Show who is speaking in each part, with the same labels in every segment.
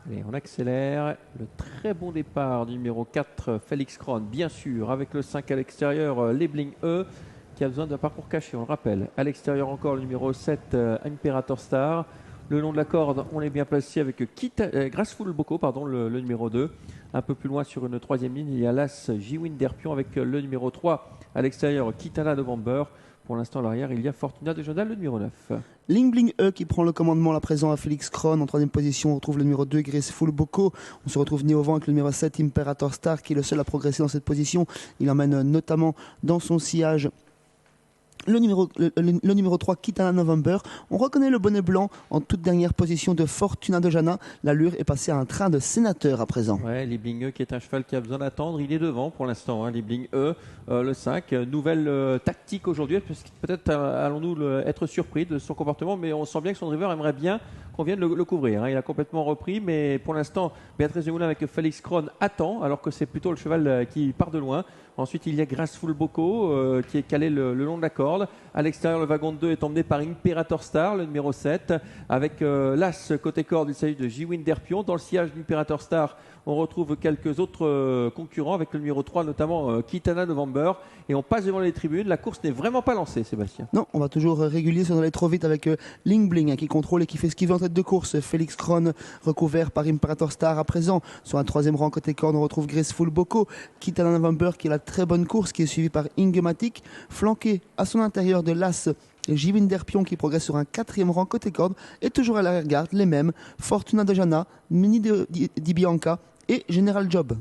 Speaker 1: Allez, on accélère. Le très bon départ du numéro 4, Félix Kron, bien sûr, avec le 5 à l'extérieur, Lebling E, qui a besoin d'un parcours caché, on le rappelle. À l'extérieur encore, le numéro 7, Imperator Star. Le long de la corde, on est bien placé avec Graceful Boko, le numéro 2. Un peu plus loin sur une troisième ligne, il y a l'As J-Win Derpion avec le numéro 3 à l'extérieur, Kitana November. Pour l'instant, à l'arrière, il y a Fortuna de Jodal, le numéro 9.
Speaker 2: Lingling E qui prend le commandement à présent à Félix Kron. En troisième position, on retrouve le numéro 2, Graceful Boko. On se retrouve né au vent avec le numéro 7, Imperator Star, qui est le seul à progresser dans cette position. Il emmène notamment dans son sillage le numéro 3, Kitana November. On reconnaît le bonnet blanc en toute dernière position de Fortuna de Jana. L'allure est passée à un train de sénateur à présent.
Speaker 1: Ouais, Liebling E qui est un cheval qui a besoin d'attendre. Il est devant pour l'instant, Liebling E, le 5. Nouvelle tactique aujourd'hui. Peut-être allons-nous être surpris de son comportement, mais on sent bien que son driver aimerait bien qu'on vienne le couvrir. Il a complètement repris, mais pour l'instant, Béatrice Desmoulins avec Félix Kron attend, alors que c'est plutôt le cheval qui part de loin. Ensuite, il y a Graceful Boko qui est calé le long de la corde. À l'extérieur, le wagon de 2 est emmené par Imperator Star, le numéro 7. Avec l'As côté corde, il s'agit de J-Win Derpion. Dans le sillage d'Imperator Star, on retrouve quelques autres concurrents avec le numéro 3, notamment Kitana November. Et on passe devant les tribunes. La course n'est vraiment pas lancée, Sébastien.
Speaker 2: Non, on va toujours régulier sans aller trop vite avec Lingling qui contrôle et qui fait ce qu'il veut en tête de course. Félix Kron recouvert par Imperator Star à présent. Sur un troisième rang côté corde, on retrouve Graceful Boko. Kitana November qui est la très bonne course, qui est suivie par Ingematic, flanqué à son intérieur de l'As J-Win Derpion qui progresse sur un quatrième rang côté corde. Et toujours à l'arrière-garde, les mêmes, Fortuna de Jana, Mini Di Bianca et General Job.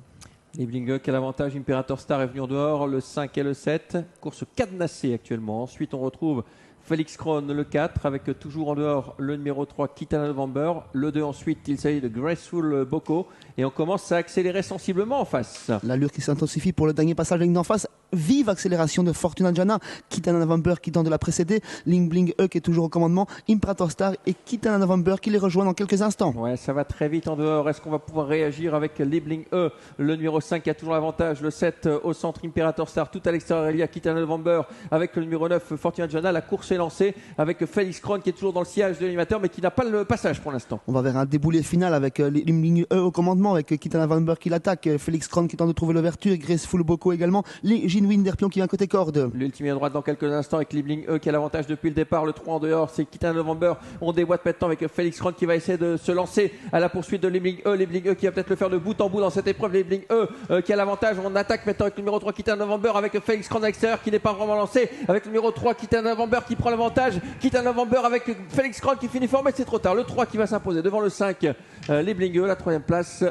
Speaker 1: Liebling, quel avantage. Imperator Star est venu en dehors, le 5 et le 7. Course cadenassée actuellement. Ensuite, on retrouve Félix Kron, le 4, avec toujours en dehors le numéro 3, Kitana November. Le 2, ensuite, il s'agit de Graceful Boko. Et on commence à accélérer sensiblement en face.
Speaker 2: L'allure qui s'intensifie pour le dernier passage de ligne d'en face. Vive accélération de Fortuna Jana. Kitana November qui tente de la précéder. Lingling E qui est toujours au commandement. Imperator Star et Kitana November qui les rejoint dans quelques instants.
Speaker 1: Ouais, ça va très vite en dehors. Est-ce qu'on va pouvoir réagir avec Liebling E, le numéro 5 qui a toujours l'avantage. Le 7 au centre, Imperator Star. Tout à l'extérieur, il y a Kitana November avec le numéro 9, Fortuna Jana. La course est lancée avec Félix Kron qui est toujours dans le sillage de l'animateur mais qui n'a pas le passage pour l'instant.
Speaker 2: On va vers un déboulé final avec Lingling E au commandement, avec Kitana November qui l'attaque. Félix Kron qui tente de trouver l'ouverture. Graceful Boko également. J-Win Derpion qui vient côté corde.
Speaker 1: L'ultime à droite dans quelques instants avec Liebling E qui a l'avantage depuis le départ. Le 3 en dehors, c'est Kitana November. On déboîte maintenant avec Félix Kron qui va essayer de se lancer à la poursuite de Liebling E. Liebling E qui va peut-être le faire de bout en bout dans cette épreuve. Liebling E qui a l'avantage. On attaque maintenant avec le numéro 3 Kitana November avec Félix Kron à l'extérieur qui n'est pas vraiment lancé. Avec le numéro 3 Kitana November qui prend l'avantage. Kitana November avec Félix Kron qui finit fort, mais c'est trop tard. Le 3 qui va s'imposer devant le 5 Liebling E. La troisième place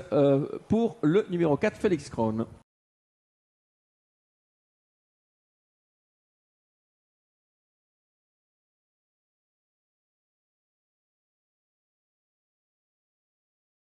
Speaker 1: pour le numéro 4 Félix Kron.